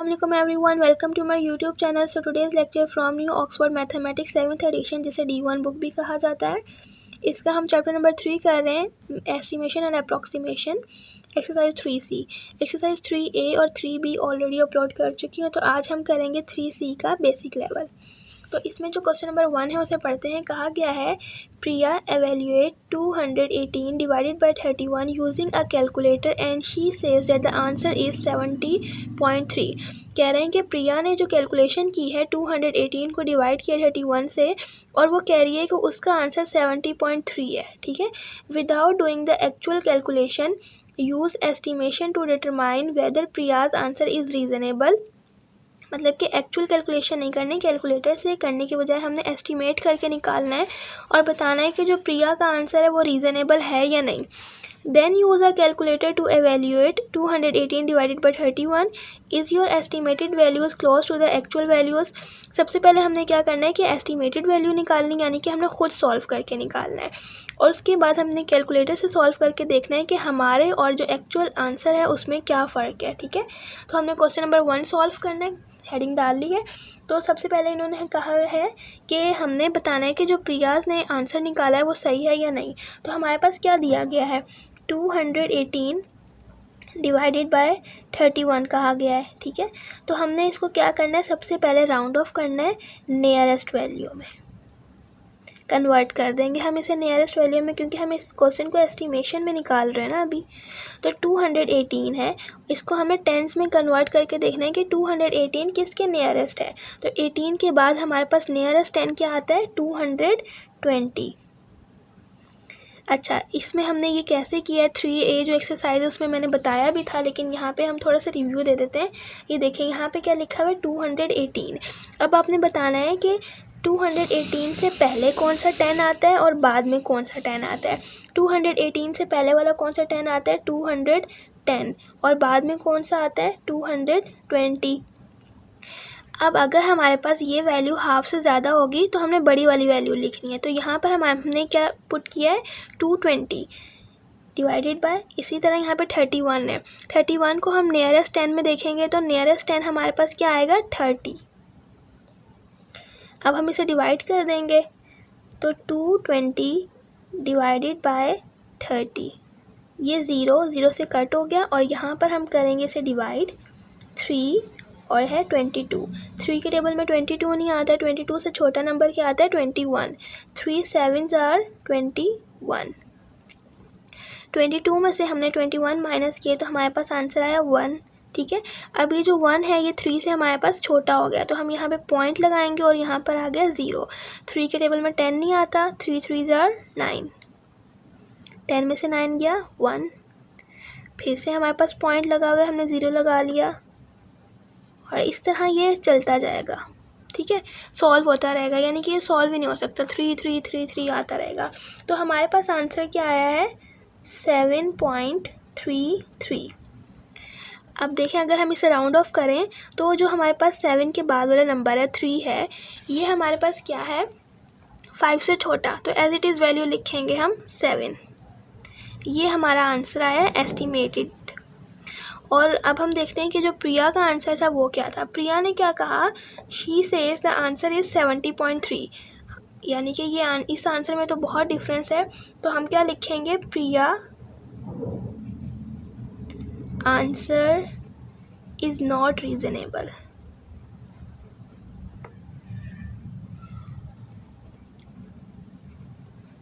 Assalamualaikum everyone, welcome to my YouTube channel. So today's lecture from New Oxford Mathematics 7th edition, जिसे D1 book भी कहा जाता है. इसका हम चैप्टर नंबर 3 कर रहे हैं, estimation and approximation, exercise 3C. Exercise 3A और 3B ऑलरेडी अपलोड कर चुकी हूँ, तो आज हम करेंगे 3C का बेसिक लेवल. तो इसमें जो क्वेश्चन नंबर 1 है उसे पढ़ते हैं. कहा गया है Priya evaluate 218 divided by 31 using a calculator and she says that the answer is 70.3. कह रहे हैं कि प्रिया ने जो कैलकुलेशन की है 218 को डिवाइड किया 31 से, और वो कह रही है कि उसका आंसर 70.3 है. ठीक है. Without doing the actual calculation use estimation to determine whether Priya's answer is reasonable. मतलब कि एक्चुअल कैलकुलेशन नहीं करनी, कैलकुलेटर से करने के बजाय हमने एस्टिमेट करके निकालना है और बताना है कि जो प्रिया का आंसर है वो रीज़नेबल है या नहीं. Then use a calculator to evaluate 218 divided by 31. Is your estimated values close to the actual values. सबसे पहले हमने क्या करना है कि एस्टिमेटेड वैल्यू निकालनी, यानी कि हमने खुद सॉल्व करके निकालना है, और उसके बाद हमने कैलकुलेटर से सॉल्व करके देखना है कि हमारे और जो एक्चुअल आंसर है उसमें क्या फ़र्क है. ठीक है. तो हमने क्वेश्चन नंबर 1 सॉल्व करना है, हेडिंग डाल ली है. तो सबसे पहले इन्होंने कहा है कि हमने बताना है कि जो प्रियाज ने आंसर निकाला है वो सही है या नहीं. तो हमारे पास क्या दिया गया है, 218 डिवाइडेड बाय 31 कहा गया है. ठीक है. तो हमने इसको क्या करना है, सबसे पहले राउंड ऑफ करना है नियरेस्ट वैल्यू में, कन्वर्ट कर देंगे हम इसे नियरेस्ट वैल्यू में, क्योंकि हम इस क्वेश्चन को एस्टिमेशन में निकाल रहे हैं ना अभी. तो 218 है, इसको हमें टेंस में कन्वर्ट करके देखना है कि 218 किसके नियरेस्ट है. तो 18 के बाद हमारे पास नियरेस्ट 10 क्या आता है, 220. अच्छा, इसमें हमने ये कैसे किया है, 3A जो एक्सरसाइज है उसमें मैंने बताया भी था, लेकिन यहाँ पे हम थोड़ा सा रिव्यू दे देते हैं. ये देखें यहाँ पे क्या लिखा हुआ है, 218. अब आपने बताना है कि 218 से पहले कौन सा 10 आता है और बाद में कौन सा 10 आता है. 218 से पहले वाला कौन सा 10 आता है, 210, और बाद में कौन सा आता है, 220. अब अगर हमारे पास ये वैल्यू हाफ से ज़्यादा होगी तो हमने बड़ी वाली वैल्यू लिखनी है. तो यहाँ पर हमने क्या पुट किया है, 220 डिवाइडेड बाय, इसी तरह यहाँ पे 31 है. 31 को हम नियरेस्ट 10 में देखेंगे तो नियरेस्ट 10 हमारे पास क्या आएगा, 30. अब हम इसे डिवाइड कर देंगे तो 220 डिवाइडेड बाय 30, ये 0 से कट हो गया, और यहाँ पर हम करेंगे इसे डिवाइड 3 और है 22. 3 के टेबल में 22 नहीं आता है, 22 से छोटा नंबर क्या आता है, 21. 3 7s are 21. 22 में से हमने 21 माइनस किए तो हमारे पास आंसर आया 1. ठीक है. अब ये जो 1 है ये 3 से हमारे पास छोटा हो गया, तो हम यहाँ पे पॉइंट लगाएंगे और यहाँ पर आ गया 0. 3 के टेबल में 10 नहीं आता, 3 3s are 9. 10 में से 9 गया 1. फिर से हमारे पास पॉइंट लगा हुआ है, हमने 0 लगा लिया, और इस तरह ये चलता जाएगा. ठीक है. सॉल्व होता रहेगा, यानी कि ये सॉल्व ही नहीं हो सकता, 3 3 3 3 आता रहेगा. तो हमारे पास आंसर क्या आया है, 7.33. अब देखें, अगर हम इसे राउंड ऑफ करें तो जो हमारे पास 7 के बाद वाला नंबर है 3 है, ये हमारे पास क्या है, 5 से छोटा, तो एज इट इज़ वैल्यू लिखेंगे हम 7. ये हमारा आंसर आया एस्टिमेटेड. और अब हम देखते हैं कि जो प्रिया का आंसर था वो क्या था. प्रिया ने क्या कहा, she says the answer is 70.3, यानी कि ये इस आंसर में तो बहुत डिफरेंस है. तो हम क्या लिखेंगे, प्रिया आंसर इज़ नॉट रीज़नेबल.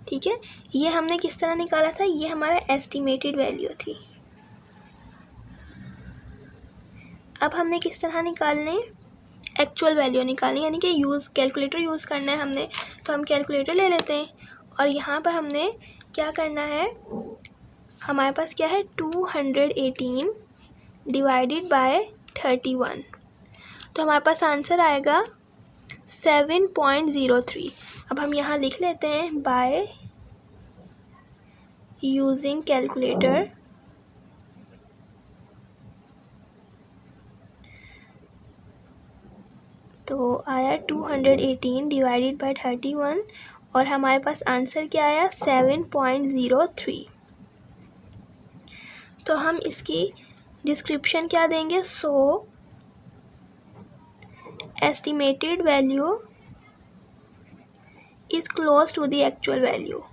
ठीक है. ये हमने किस तरह निकाला था, ये हमारा एस्टिमेटेड वैल्यू थी. अब हमने किस तरह निकालने, एक्चुअल वैल्यू निकालनी, यानी कि कैलकुलेटर यूज़ करना है हमने. तो हम कैलकुलेटर ले लेते हैं, और यहाँ पर हमने क्या करना है, हमारे पास क्या है, 218 डिवाइडेड बाय 31. तो हमारे पास आंसर आएगा 7.03. अब हम यहाँ लिख लेते हैं बाय यूजिंग कैलकुलेटर. तो आया 218 डिवाइडेड बाय 31, और हमारे पास आंसर क्या आया, 7.03. तो हम इसकी डिस्क्रिप्शन क्या देंगे, so estimated value is close to the actual value.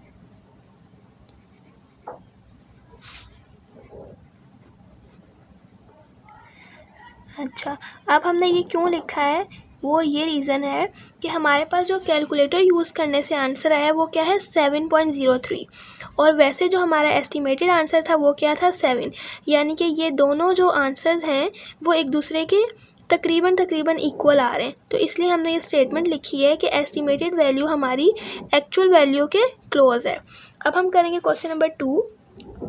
अच्छा, अब हमने ये क्यों लिखा है, वो ये रीज़न है कि हमारे पास जो कैलकुलेटर यूज़ करने से आंसर आया वो क्या है 7.03, और वैसे जो हमारा एस्टिमेटेड आंसर था वो क्या था 7, यानी कि ये दोनों जो आंसर्स हैं वो एक दूसरे के तकरीबन इक्वल आ रहे हैं। तो इसलिए हमने ये स्टेटमेंट लिखी है कि एस्टिमेटेड वैल्यू हमारी एक्चुअल वैल्यू के क्लोज है। अब हम करेंगे क्वेश्चन नंबर 2।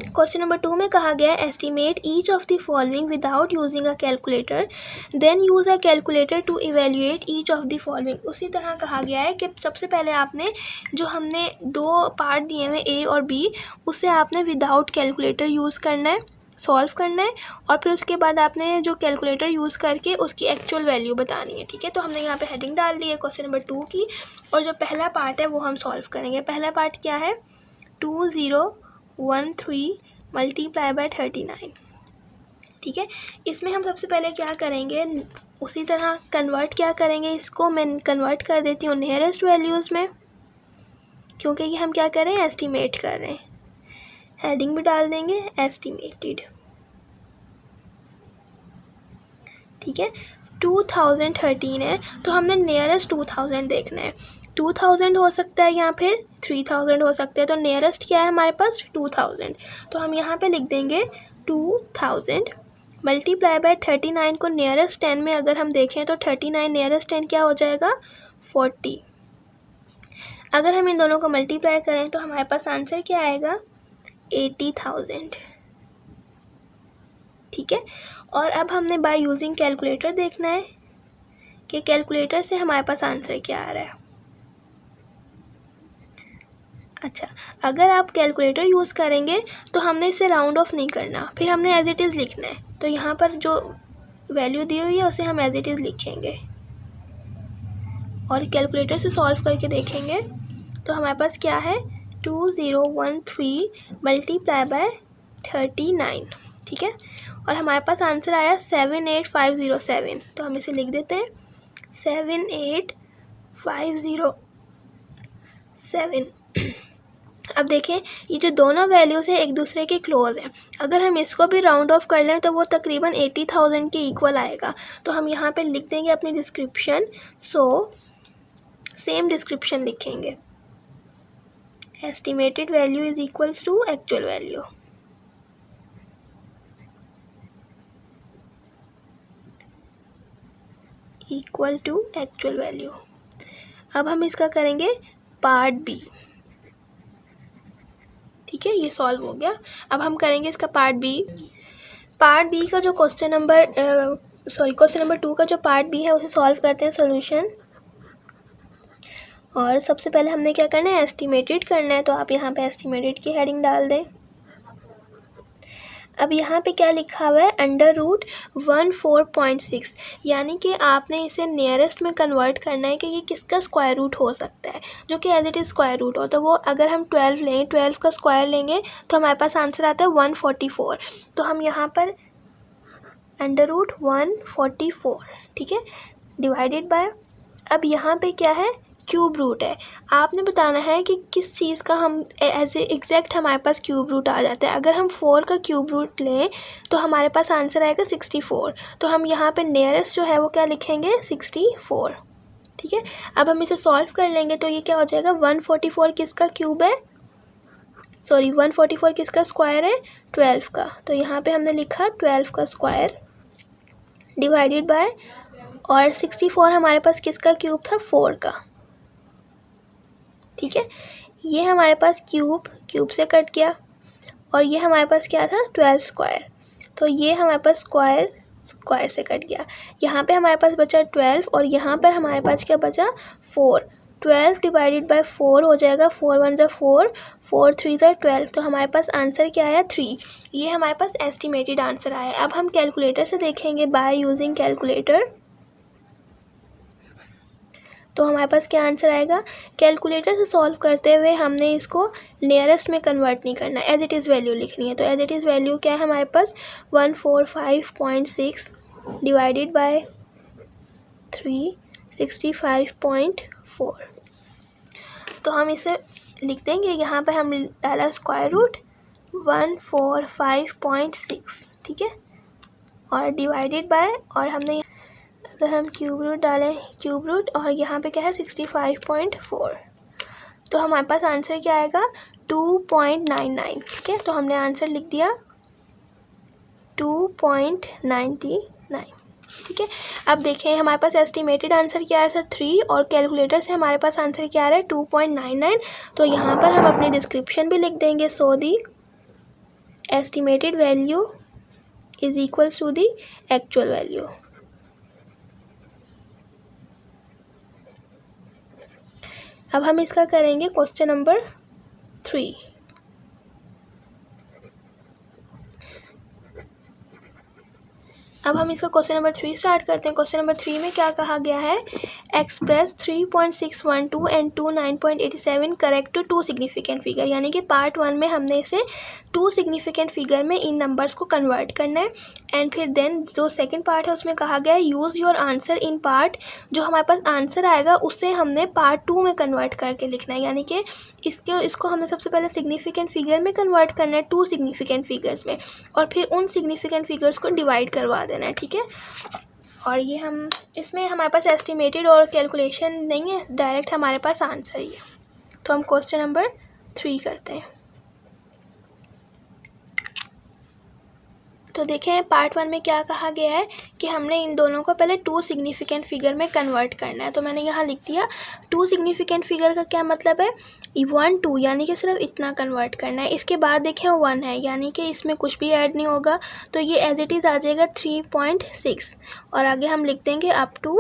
क्वेश्चन नंबर 2 में कहा गया है estimate each of the following without using a calculator, then use a calculator to evaluate each of the following. उसी तरह कहा गया है कि सबसे पहले आपने जो हमने दो पार्ट दिए हुए ए और बी, उसे आपने विदाउट कैलकुलेटर यूज़ करना है, सॉल्व करना है, और फिर उसके बाद आपने जो कैलकुलेटर यूज़ करके उसकी एक्चुअल वैल्यू बतानी है। ठीक है, तो हमने यहाँ पे हेडिंग डाल दी है क्वेश्चन नंबर 2 की, और जो पहला पार्ट है वो हम सॉल्व करेंगे। पहला पार्ट क्या है, 2013 मल्टीप्लाई बाय 39। ठीक है, इसमें हम सबसे पहले क्या करेंगे, उसी तरह कन्वर्ट क्या करेंगे, इसको मैं कन्वर्ट कर देती हूँ नियरेस्ट वैल्यूज़ में, क्योंकि ये हम क्या कर रहे हैं, एस्टिमेट कर रहे हैं। हेडिंग भी डाल देंगे एस्टिमेटेड। ठीक है, 2013 है तो हमने नियरेस्ट 2000 देखना है। 2000 हो सकता है या फिर 3000 हो सकता है, तो नियरेस्ट क्या है हमारे पास 2000, तो हम यहाँ पे लिख देंगे 2000 मल्टीप्लाई बाय 39 को नियरेस्ट 10 में अगर हम देखें तो 39 नियरेस्ट 10 क्या हो जाएगा 40। अगर हम इन दोनों को मल्टीप्लाई करें तो हमारे पास आंसर क्या आएगा 80,000। ठीक है, और अब हमने बाय यूजिंग कैलकुलेटर देखना है कि कैलकुलेटर से हमारे पास आंसर क्या आ रहा है। अच्छा, अगर आप कैलकुलेटर यूज़ करेंगे तो हमने इसे राउंड ऑफ नहीं करना, फिर हमने एज इट इज़ लिखना है। तो यहाँ पर जो वैल्यू दी हुई है उसे हम एज इट इज़ लिखेंगे और कैलकुलेटर से सॉल्व करके देखेंगे तो हमारे पास क्या है 2013 मल्टीप्लाई बाय 39। ठीक है, और हमारे पास आंसर आया 78507, तो हम इसे लिख देते हैं 78507। अब देखें ये जो दोनों वैल्यूज़ हैं एक दूसरे के क्लोज हैं, अगर हम इसको भी राउंड ऑफ कर लें तो वो तकरीबन 80,000 के इक्वल आएगा। तो हम यहाँ पे लिख देंगे अपनी डिस्क्रिप्शन, सो सेम डिस्क्रिप्शन लिखेंगे, estimated value is equals to actual value. Equal to actual value. अब हम इसका करेंगे पार्ट बी। ठीक है, ये सॉल्व हो गया। अब हम करेंगे इसका पार्ट बी। पार्ट बी का जो क्वेश्चन नंबर 2 का जो पार्ट बी है उसे सॉल्व करते हैं सॉल्यूशन। और सबसे पहले हमने क्या करना है, एस्टिमेटेड करना है, तो आप यहाँ पे एस्टिमेटेड की हेडिंग डाल दें। अब यहाँ पे क्या लिखा हुआ है, √14.6, यानी कि आपने इसे नियरेस्ट में कन्वर्ट करना है कि ये किसका स्क्वायर रूट हो सकता है, जो कि as it is square root हो। तो वो अगर हम 12 लें, 12 का स्क्वायर लेंगे तो हमारे पास आंसर आता है 144। तो हम यहाँ पर √144, ठीक है, डिवाइडेड बाय, अब यहाँ पे क्या है, क्यूब रूट है। आपने बताना है कि किस चीज़ का हम एज ए एग्जैक्ट हमारे पास क्यूब रूट आ जाता है। अगर हम 4 का क्यूब रूट लें तो हमारे पास आंसर आएगा 64। तो हम यहाँ पे नियरेस्ट जो है वो क्या लिखेंगे 64। ठीक है, अब हम इसे सॉल्व कर लेंगे तो ये क्या हो जाएगा 144 किसका क्यूब है, 144 किसका स्क्वायर है 12 का। तो यहाँ पे हमने लिखा 12 का स्क्वायर डिवाइडेड बाय, और 64 हमारे पास किसका क्यूब था 4 का। ठीक है, ये हमारे पास क्यूब से कट गया, और ये हमारे पास क्या था 12 स्क्वायर, तो ये हमारे पास स्क्वायर से कट गया। यहाँ पे हमारे पास बचा 12 और यहाँ पर हमारे पास क्या बचा 4। 12 डिवाइडेड बाय 4 हो जाएगा, 4 1 ज़ा 4, 4 3 ज़ा 12, तो हमारे पास आंसर क्या आया 3। ये हमारे पास एस्टिमेटेड आंसर आया। अब हम कैलकुलेटर से देखेंगे बाय यूजिंग कैलकुलेटर, तो हमारे पास क्या आंसर आएगा। कैलकुलेटर से सॉल्व करते हुए हमने इसको नियरेस्ट में कन्वर्ट नहीं करना, एज इट इज़ वैल्यू लिखनी है। तो एज इट इज़ वैल्यू क्या है हमारे पास 145.6 डिवाइडेड बाय 3 65.4। तो हम इसे लिख देंगे, यहाँ पर हम डाला स्क्वायर रूट 145.6, ठीक है, और डिवाइडेड बाय, और हमने अगर हम क्यूब रूट डालें, क्यूब रूट, और यहाँ पे क्या है 65.4, तो हमारे पास आंसर क्या आएगा 2.99, ठीक है। तो हमने आंसर लिख दिया 2.99, ठीक है। अब देखें हमारे पास एस्टिमेटेड आंसर क्या है सर 3, और कैलकुलेटर से हमारे पास आंसर क्या आ रहा है 2.99। तो यहाँ पर हम अपनी डिस्क्रिप्शन भी लिख देंगे, so the estimated value is equals to the actual value. अब हम इसका करेंगे क्वेश्चन नंबर 3। अब हम इसका क्वेश्चन नंबर 3 स्टार्ट करते हैं। क्वेश्चन नंबर 3 में क्या कहा गया है, express 3.612 and 29.87 correct to 2 significant figure, यानी कि पार्ट 1 में हमने इसे 2 सिग्निफिकेंट फिगर में इन नंबर्स को कन्वर्ट करना है, एंड फिर देन जो सेकंड पार्ट है उसमें कहा गया है use your answer in part, जो हमारे पास आंसर आएगा उसे हमने पार्ट 2 में कन्वर्ट करके लिखना है, यानी कि इसको हमने सबसे पहले सिग्निफिकेंट फिगर में कन्वर्ट करना है 2 सिग्निफिकेंट फिगर्स में, और फिर उन सिग्निफिकेंट फिगर्स को डिवाइड करवा देना है, ठीक है। और ये हम इसमें हमारे पास एस्टिमेटेड और कैलकुलेशन नहीं है, डायरेक्ट हमारे पास आंसर ही है। तो हम क्वेश्चन नंबर 3 करते हैं। तो देखें पार्ट 1 में क्या कहा गया है कि हमने इन दोनों को पहले 2 सिग्निफिकेंट फिगर में कन्वर्ट करना है। तो मैंने यहाँ लिख दिया 2 सिग्निफिकेंट फिगर का क्या मतलब है, 1 2 यानी कि सिर्फ इतना कन्वर्ट करना है। इसके बाद देखें 1 है, यानी कि इसमें कुछ भी ऐड नहीं होगा, तो ये एज इट इज़ आ जाएगा 3.6, और आगे हम लिख देंगे अप टू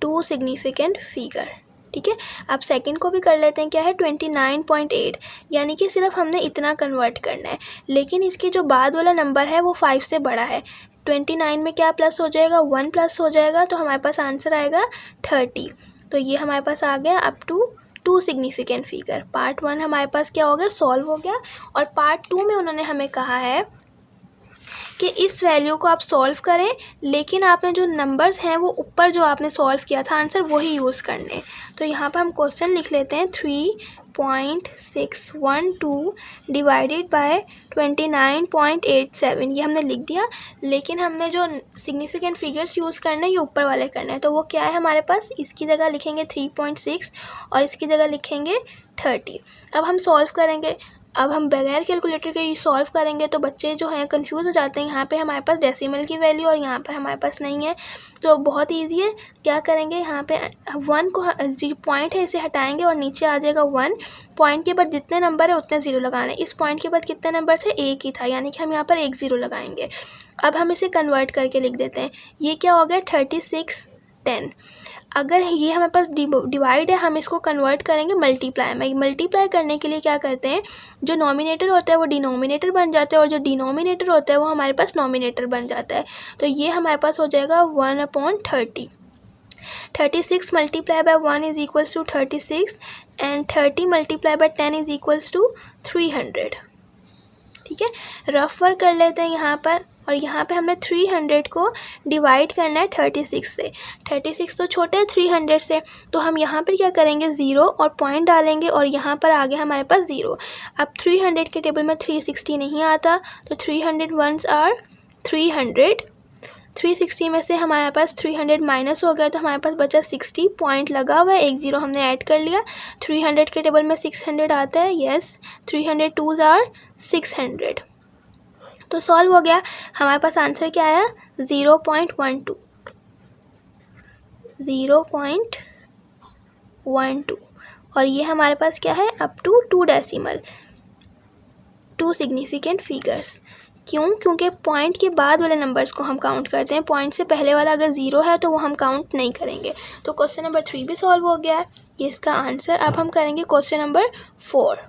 2 सिग्निफिकेंट फिगर, ठीक है। अब सेकंड को भी कर लेते हैं, क्या है 29.8, यानी कि सिर्फ हमने इतना कन्वर्ट करना है, लेकिन इसकी जो बाद वाला नंबर है वो 5 से बड़ा है। 29 में क्या प्लस हो जाएगा, 1 प्लस हो जाएगा, तो हमारे पास आंसर आएगा 30। तो ये हमारे पास आ गया up to 2 significant figure. Part 1 हमारे पास क्या हो गया, सॉल्व हो गया, और पार्ट 2 में उन्होंने हमें कहा है कि इस वैल्यू को आप सॉल्व करें, लेकिन आपने जो नंबर्स हैं वो ऊपर जो आपने सॉल्व किया था आंसर वही यूज़ करने। तो यहाँ पर हम क्वेश्चन लिख लेते हैं 3.612 डिवाइडेड बाय 29.87, ये हमने लिख दिया, लेकिन हमने जो सिग्निफिकेंट फिगर्स यूज़ करना है ये ऊपर वाले करना है। तो वो क्या है हमारे पास, इसकी जगह लिखेंगे 3.6 और इसकी जगह लिखेंगे 30। अब हम सॉल्व करेंगे, अब हम बगैर कैलकुलेटर के सॉल्व करेंगे तो बच्चे जो हैं कंफ्यूज हो जाते हैं। यहाँ पे हमारे पास डेसिमल की वैल्यू और यहाँ पर हमारे पास नहीं है, तो बहुत इजी है। क्या करेंगे, यहाँ पे 1 को जो पॉइंट है इसे हटाएंगे और नीचे आ जाएगा 1, पॉइंट के बाद जितने नंबर है उतने ज़ीरो लगाने। इस पॉइंट के बाद कितने नंबर थे, एक ही था, यानी कि हम यहाँ पर 1 0 लगाएंगे। अब हम इसे कन्वर्ट करके लिख देते हैं, ये क्या हो गया 3610। अगर ये हमारे पास डिवाइड है, हम इसको कन्वर्ट करेंगे मल्टीप्लाई में। मल्टीप्लाई करने के लिए क्या करते हैं, जो नॉमिनेटर होता है वो डिनोमिनेटर बन जाता है और जो डिनोमिनेटर होता है वो हमारे पास नॉमिनेटर बन जाता है। तो ये हमारे पास हो जाएगा 1/30। 36 multiply by 1 is equals to 36 and 30 multiply by 10 is equals to 300, ठीक है। रफ वर्क कर लेते हैं यहाँ पर, और यहाँ पे हमने 300 को डिवाइड करना है 36 से। 36 तो छोटा है 300 से, तो हम यहाँ पर क्या करेंगे 0 और पॉइंट डालेंगे और यहाँ पर आगे हमारे पास 0। अब 300 के टेबल में 360 नहीं आता, तो 300 1s आर 300। 360 में से हमारे पास 300 माइनस हो गया, तो हमारे पास बचा 60, पॉइंट लगा हुआ है, 1 0 हमने ऐड कर लिया। 300 के टेबल में 600 आता है, यस 300 2s आर 600। तो सॉल्व हो गया, हमारे पास आंसर क्या आया 0.12, 0.12, और ये हमारे पास क्या है up to 2 decimal 2 significant figures. क्यों, क्योंकि पॉइंट के बाद वाले नंबर्स को हम काउंट करते हैं, पॉइंट से पहले वाला अगर 0 है तो वो हम काउंट नहीं करेंगे। तो क्वेश्चन नंबर 3 भी सॉल्व हो गया है, ये इसका आंसर। अब हम करेंगे क्वेश्चन नंबर 4।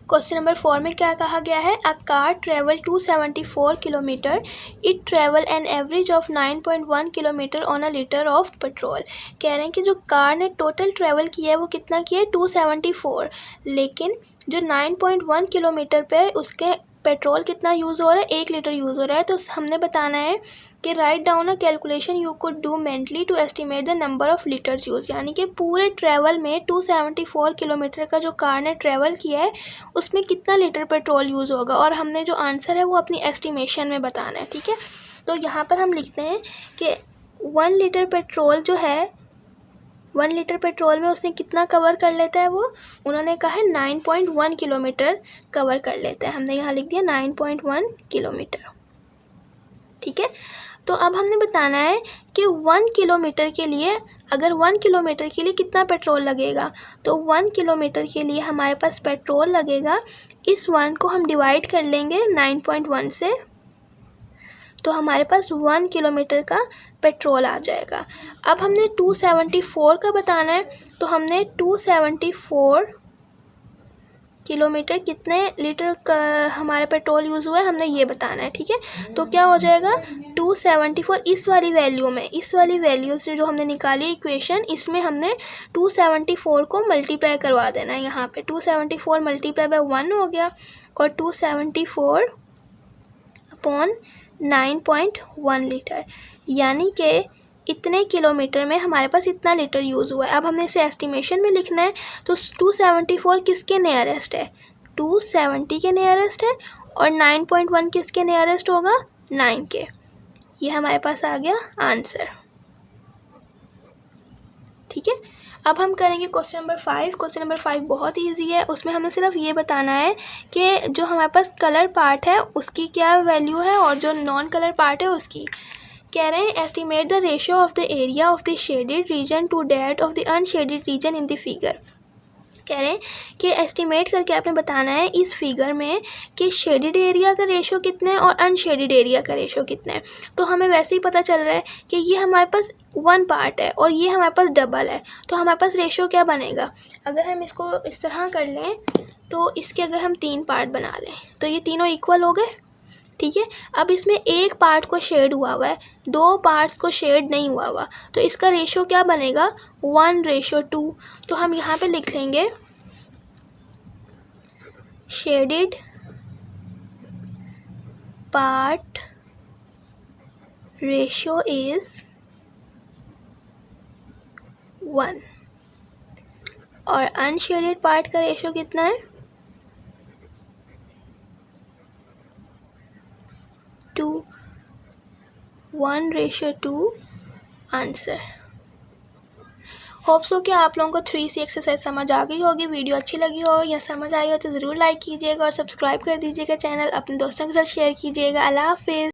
क्वेश्चन नंबर 4 में क्या कहा गया है, a car travel 274 kilometre, it travel an average of 9.1 kilometre on a litre of petrol. कह रहे हैं कि जो कार ने टोटल ट्रेवल किया है वो कितना किया है 274, लेकिन जो 9.1 किलोमीटर पे उसके पेट्रोल कितना यूज़ हो रहा है, 1 लीटर यूज़ हो रहा है। तो हमने बताना है कि write down a calculation you could do mentally to estimate the number of litres use, यानी कि पूरे ट्रैवल में 274 किलोमीटर का जो कार ने ट्रैवल किया है उसमें कितना लीटर पेट्रोल यूज़ होगा, और हमने जो आंसर है वो अपनी एस्टिमेशन में बताना है। ठीक है, तो यहाँ पर हम लिखते हैं कि 1 लीटर पेट्रोल जो है 1 लीटर पेट्रोल में उसने कितना कवर कर लेता है, वो उन्होंने कहा है 9.1 किलोमीटर कवर कर लेता है। हमने यहाँ लिख दिया 9.1 किलोमीटर। ठीक है, तो अब हमने बताना है कि 1 किलोमीटर के लिए, अगर 1 किलोमीटर के लिए कितना पेट्रोल लगेगा, तो 1 किलोमीटर के लिए हमारे पास पेट्रोल लगेगा, इस 1 को हम डिवाइड कर लेंगे 9.1 से, तो हमारे पास 1 किलोमीटर का पेट्रोल आ जाएगा। अब हमने 274 का बताना है, तो हमने 274 किलोमीटर कितने लीटर का हमारा पेट्रोल यूज़ हुआ है हमने ये बताना है। ठीक है, तो क्या हो जाएगा 274 इस वाली वैल्यू में, इस वाली वैल्यू से जो हमने निकाली इक्वेशन, इसमें हमने 274 को मल्टीप्लाई करवा देना है। यहाँ पे 274 मल्टीप्लाई बाय 1 हो गया, और 274 अपॉन 9.1 लीटर, यानी कि इतने किलोमीटर में हमारे पास इतना लीटर यूज़ हुआ है। अब हमने इसे एस्टिमेशन में लिखना है, तो 274 किसके नियरेस्ट है, 270 के नियरेस्ट है, और 9.1 किसके नियरेस्ट होगा, 9 के। ये हमारे पास आ गया आंसर। ठीक है, अब हम करेंगे क्वेश्चन नंबर 5। क्वेश्चन नंबर 5 बहुत ईजी है, उसमें हमें सिर्फ ये बताना है कि जो हमारे पास कलर पार्ट है उसकी क्या वैल्यू है और जो नॉन कलर पार्ट है उसकी। कह रहे हैं estimate the ratio of the area of the shaded region to that of the unshaded region in the figure. कह रहे हैं कि एस्टिमेट करके आपने बताना है इस फिगर में कि शेडेड एरिया का रेशियो कितना है और अनशेडेड एरिया का रेशियो कितना है। तो हमें वैसे ही पता चल रहा है कि ये हमारे पास 1 पार्ट है और ये हमारे पास डबल है, तो हमारे पास रेशियो क्या बनेगा। अगर हम इसको इस तरह कर लें, तो इसके अगर हम 3 पार्ट बना लें तो ये तीनों इक्वल हो गए। ठीक है, अब इसमें एक पार्ट को शेड हुआ है, 2 पार्ट्स को शेड नहीं हुआ, तो इसका रेशियो क्या बनेगा 1:2। तो हम यहाँ पे लिख लेंगे शेडेड पार्ट रेशियो इज 1 और अनशेडेड पार्ट का रेशियो कितना है 2, 1:2 आंसर। होप सो कि आप लोगों को 3C एक्सरसाइज समझ आ गई होगी। वीडियो अच्छी लगी हो या समझ आई हो तो ज़रूर लाइक कीजिएगा और सब्सक्राइब कर दीजिएगा चैनल, अपने दोस्तों के साथ शेयर कीजिएगा। अल्लाह हाफिज़।